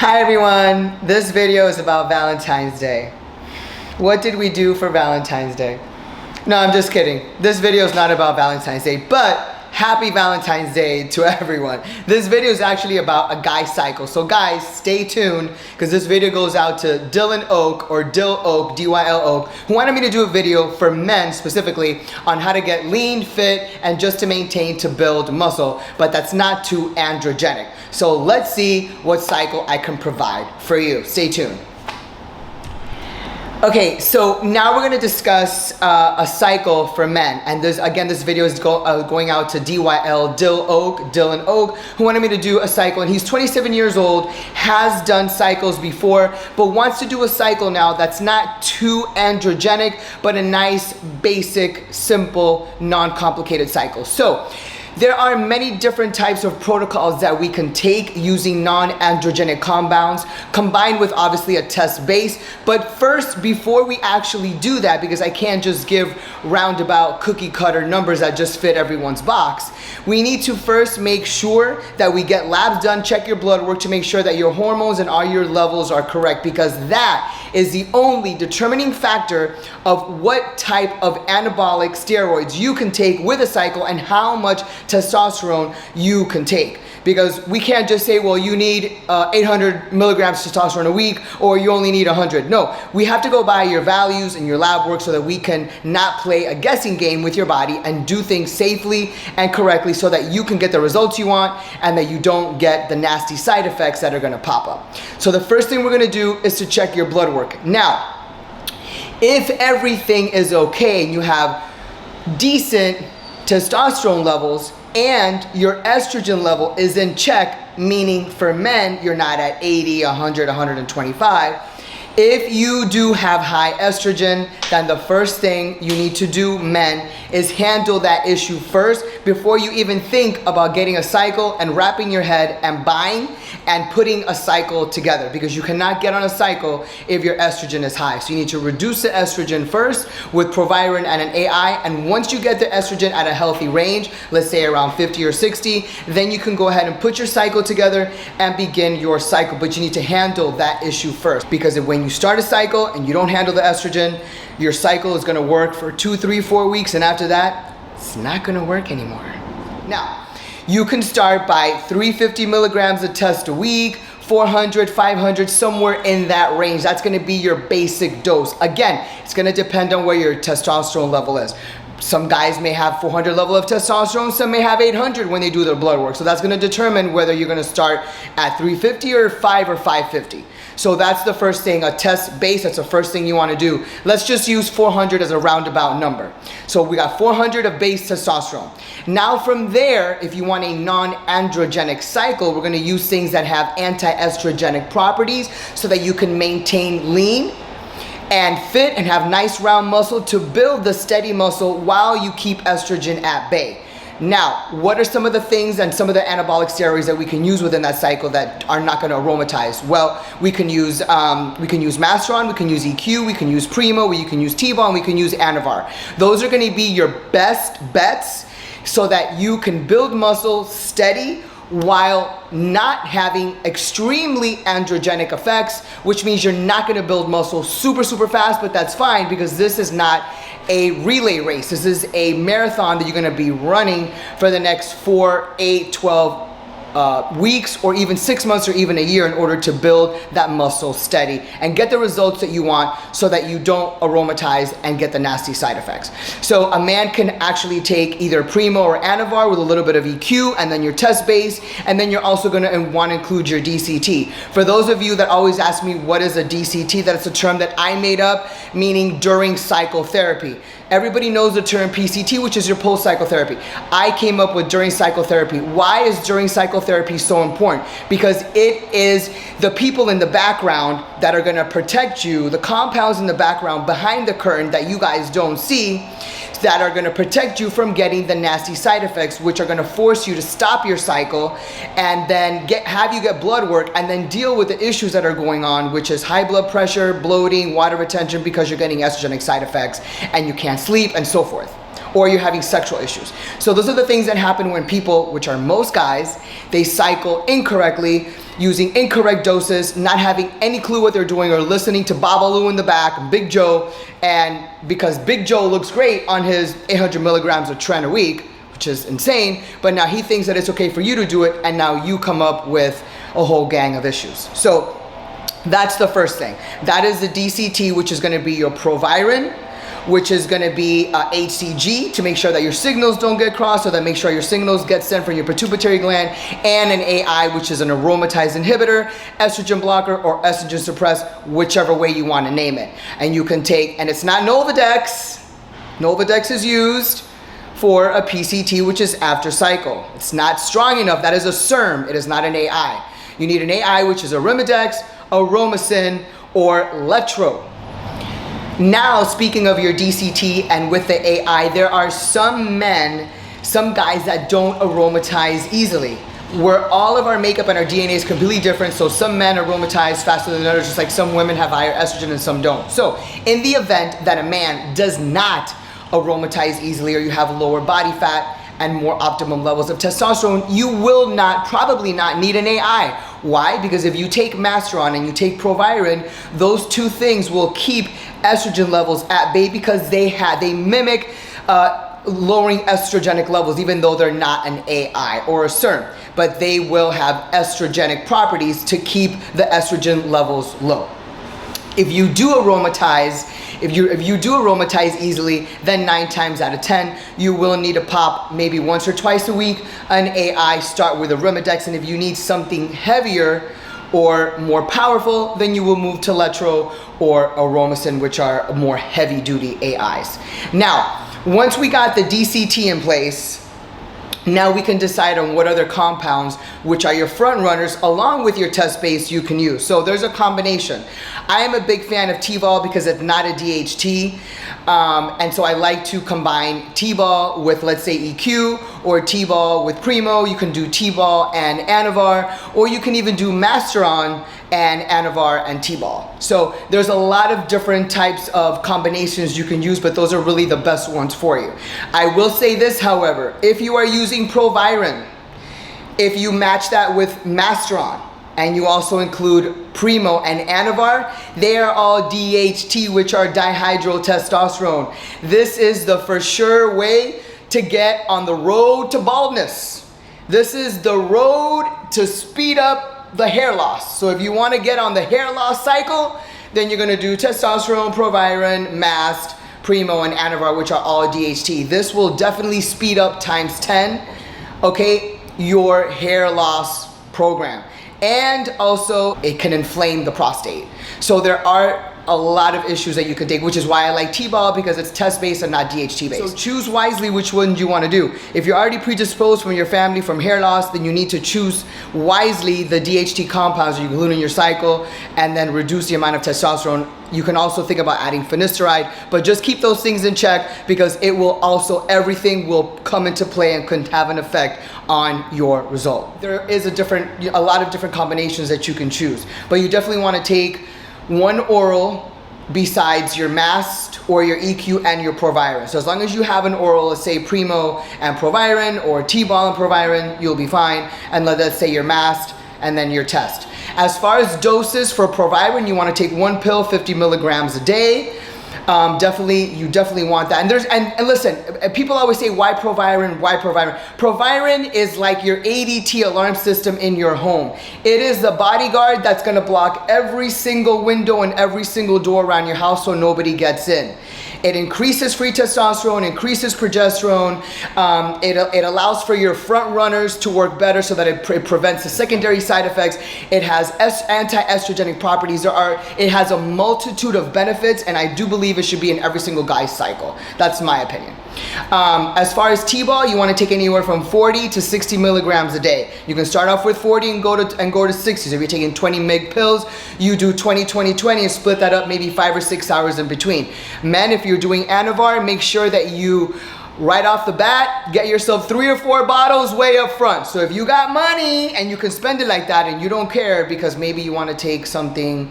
Hi everyone, this video is about Valentine's Day. What did we do for Valentine's Day? No, I'm just kidding. This video is not about Valentine's Day, but happy Valentine's Day to everyone. This video is actually about a guy cycle. So guys, stay tuned because this video goes out to Dylan Oak or Dill Oak, D-Y-L Oak, who wanted me to do a video for men specifically on how to get lean, fit, and just to maintain, to build muscle, but that's not too androgenic. So let's see what cycle I can provide for you. Stay tuned. Okay, so now we're going to discuss a cycle for men, and this video is going out to DYL, Dill Oak, Dylan Oak, who wanted me to do a cycle, and he's 27 years old, has done cycles before, but wants to do a cycle now that's not too androgenic, but a nice, basic, simple, non-complicated cycle. So there are many different types of protocols that we can take using non-androgenic compounds, combined with obviously a test base. But first, before we actually do that, because I can't just give roundabout cookie cutter numbers that just fit everyone's box, we need to first make sure that we get labs done, check your blood work to make sure that your hormones and all your levels are correct, because that is the only determining factor of what type of anabolic steroids you can take with a cycle and how much testosterone you can take. Because we can't just say, well, you need 800 milligrams testosterone a week, or you only need 100. No, we have to go by your values and your lab work so that we can not play a guessing game with your body and do things safely and correctly so that you can get the results you want and that you don't get the nasty side effects that are gonna pop up. So the first thing we're gonna do is to check your blood work. Now, if everything is okay and you have decent testosterone levels and your estrogen level is in check, meaning for men, you're not at 80, 100, 125. If you do have high estrogen, then the first thing you need to do, men, is handle that issue first before you even think about getting a cycle and wrapping your head and buying and putting a cycle together, because you cannot get on a cycle if your estrogen is high. So you need to reduce the estrogen first with Proviron and an AI, and once you get the estrogen at a healthy range, let's say around 50 or 60, then you can go ahead and put your cycle together and begin your cycle. But you need to handle that issue first, because when you start a cycle and you don't handle the estrogen, your cycle is gonna work for 2, 3, 4 weeks, and after that, it's not gonna work anymore. Now, you can start by 350 milligrams of test a week, 400, 500, somewhere in that range. That's gonna be your basic dose. Again, it's gonna depend on where your testosterone level is. Some guys may have 400 level of testosterone, some may have 800 when they do their blood work. So that's gonna determine whether you're gonna start at 350 or 5 or 550. So that's the first thing, a test base, that's the first thing you wanna do. Let's just use 400 as a roundabout number. So we got 400 of base testosterone. Now from there, if you want a non-androgenic cycle, we're gonna use things that have anti-estrogenic properties so that you can maintain lean and fit and have nice round muscle to build the steady muscle while you keep estrogen at bay. Now, what are some of the things and some of the anabolic steroids that we can use within that cycle that are not going to aromatize? Well, we can use Masteron, we can use EQ, we can use Primo, we can use T-Bone, we can use Anavar. Those are going to be your best bets so that you can build muscle steady while not having extremely androgenic effects, which means you're not going to build muscle super fast, but that's fine because this is not a relay race. This is a marathon that you're going to be running for the next 4, 8, 12 weeks, or even 6 months, or even a year, in order to build that muscle steady and get the results that you want so that you don't aromatize and get the nasty side effects. So a man can actually take either Primo or Anavar with a little bit of EQ, and then your test base, and then you're also going to want to include your DCT. For those of you that always ask me what is a DCT, that's a term that I made up, meaning during cycle therapy. Everybody knows the term PCT, which is your post-cycle therapy. I came up with during cycle therapy. Why is during cycle therapy so important? Because it is the people in the background that are gonna protect you, the compounds in the background behind the curtain that you guys don't see, that are gonna protect you from getting the nasty side effects, which are gonna force you to stop your cycle and then have you get blood work and then deal with the issues that are going on, which is high blood pressure, bloating, water retention, because you're getting estrogenic side effects and you can't sleep and so forth. or you're having sexual issues. So those are the things that happen when people, which are most guys, they cycle incorrectly, using incorrect doses, not having any clue what they're doing, or listening to Babalu in the back, Big Joe, and because Big Joe looks great on his 800 milligrams of Tren a week, which is insane, but now he thinks that it's okay for you to do it, and now you come up with a whole gang of issues. So that's the first thing. That is the DCT, which is gonna be your Proviron, which is gonna be HCG to make sure that your signals don't get crossed, or that make sure your signals get sent from your pituitary gland, and an AI, which is an aromatase inhibitor, estrogen blocker, or estrogen suppress, whichever way you wanna name it. And you can take, and it's not Nolvadex. Nolvadex is used for a PCT, which is after cycle. It's not strong enough. That is a SERM. It is not an AI. You need an AI, which is Arimidex, Aromasin, or Letro. Now, speaking of your DCT and with the AI, there are some men, some guys that don't aromatize easily. Where all of our makeup and our DNA is completely different, so some men aromatize faster than others, just like some women have higher estrogen and some don't. So, in the event that a man does not aromatize easily, or you have lower body fat and more optimum levels of testosterone, you will probably not need an AI. Why? Because if you take Masteron and you take Proviron, those two things will keep estrogen levels at bay, because they mimic lowering estrogenic levels, even though they're not an AI or a SERM, but they will have estrogenic properties to keep the estrogen levels low. If you do aromatize, if you do aromatize easily, then 9 times out of 10, you will need to pop maybe once or twice a week an AI. Start with Arimidex, and if you need something heavier or more powerful, then you will move to Letro or Aromasin, which are more heavy-duty AIs. Now, once we got the DCT in place, now we can decide on what other compounds, which are your front runners, along with your test base, you can use. So there's a combination. I am a big fan of T-Ball because it's not a DHT. And so I like to combine T-Ball with, let's say, EQ, or T-Ball with Primo. You can do T-Ball and Anavar, or you can even do Masteron and Anavar and T-Ball. So there's a lot of different types of combinations you can use, but those are really the best ones for you. I will say this, however, if you are using Proviron, if you match that with Masteron, and you also include Primo and Anavar, they are all DHT, which are dihydrotestosterone. This is the for sure way to get on the road to baldness. This is the road to speed up the hair loss. So if you want to get on the hair loss cycle, then you're going to do testosterone, Proviron, Mast, Primo, and Anavar, which are all DHT. This will definitely speed up times 10, okay, your hair loss program. And also it can inflame the prostate. So there are a lot of issues that you can take, which is why I like T-Ball, because it's test-based and not DHT-based. So choose wisely which one you want to do. If you're already predisposed from your family from hair loss, then you need to choose wisely the DHT compounds you include in your cycle, and then reduce the amount of testosterone. You can also think about adding finasteride, but just keep those things in check, because it will also, everything will come into play and can have an effect on your result. There is a lot of different combinations that you can choose, but you definitely want to take one oral besides your Mast or your EQ and your Proviron. So as long as you have an oral, let's say Primo and Proviron, or T-Ball and Proviron, you'll be fine. And let's say your Mast and then your test. As far as doses for Proviron, you want to take 1 pill, 50 milligrams a day. You definitely want that. And listen, people always say, why Proviron, why Proviron? Proviron is like your ADT alarm system in your home. It is the bodyguard that's gonna block every single window and every single door around your house so nobody gets in. It increases free testosterone, increases progesterone. It allows for your front runners to work better so that it prevents the secondary side effects. It has anti-estrogenic properties. It has a multitude of benefits, and I do believe it should be in every single guy's cycle. That's my opinion. As far as T-Ball, you want to take anywhere from 40 to 60 milligrams a day. You can start off with 40 and go to 60. So if you're taking 20 mg pills, you do 20, 20, 20 and split that up maybe 5 or 6 hours in between. Men, if you're doing Anavar, make sure that you right off the bat get yourself 3 or 4 bottles way up front. So if you got money and you can spend it like that and you don't care because maybe you want to take something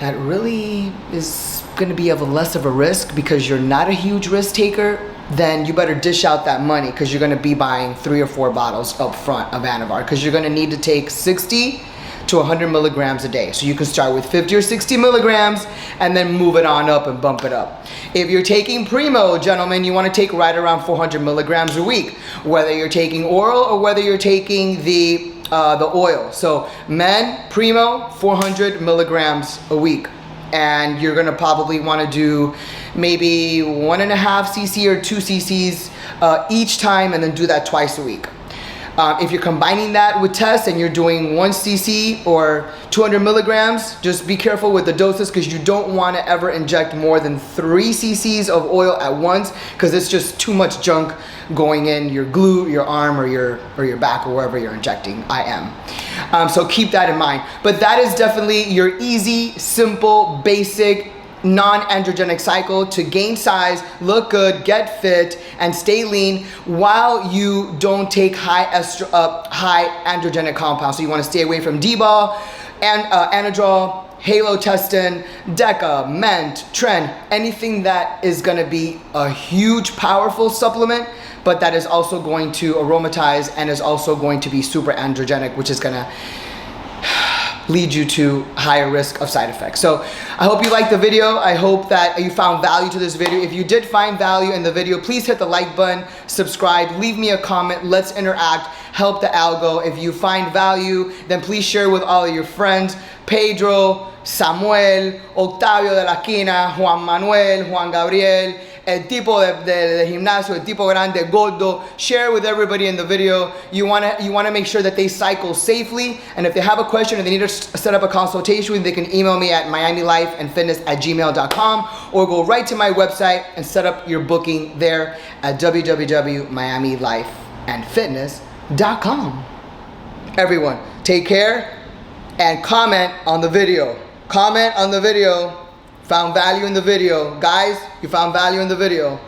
that really is going to be of less of a risk because you're not a huge risk taker, then you better dish out that money, because you're gonna be buying 3 or 4 bottles up front of Anavar, because you're gonna need to take 60 to 100 milligrams a day. So you can start with 50 or 60 milligrams and then move it on up and bump it up. If you're taking Primo, gentlemen, you wanna take right around 400 milligrams a week, whether you're taking oral or whether you're taking the oil. So men, Primo, 400 milligrams a week. And you're gonna probably wanna do maybe 1.5 cc or 2 cc's each time, and then do that twice a week. If you're combining that with tests and you're doing 1 cc or 200 milligrams, just be careful with the doses, because you don't want to ever inject more than 3 cc's of oil at once, because it's just too much junk going in your glute, your arm, or your back, or wherever you're injecting IM. So keep that in mind. But that is definitely your easy, simple, basic, non-androgenic cycle to gain size, look good, get fit, and stay lean while you don't take high androgenic compounds. So you want to stay away from D-bol, anadrol, halotestin, Deca, Ment, Tren, anything that is going to be a huge, powerful supplement, but that is also going to aromatize and is also going to be super androgenic, which is going to lead you to higher risk of side effects. So I hope you liked the video. I hope that you found value to this video. If you did find value in the video, please hit the like button, subscribe, leave me a comment, let's interact, help the algo. If you find value, then please share with all of your friends. Pedro, Samuel, Octavio de la Esquina, Juan Manuel, Juan Gabriel, el tipo de gimnasio, el tipo grande, gordo. Share with everybody in the video. You wanna make sure that they cycle safely, and if they have a question or they need to set up a consultation, they can email me at miamilifeandfitness@gmail.com, or go right to my website and set up your booking there at www.miamilifeandfitness.com. Everyone, take care and comment on the video. Comment on the video. Found value in the video. Guys, you found value in the video.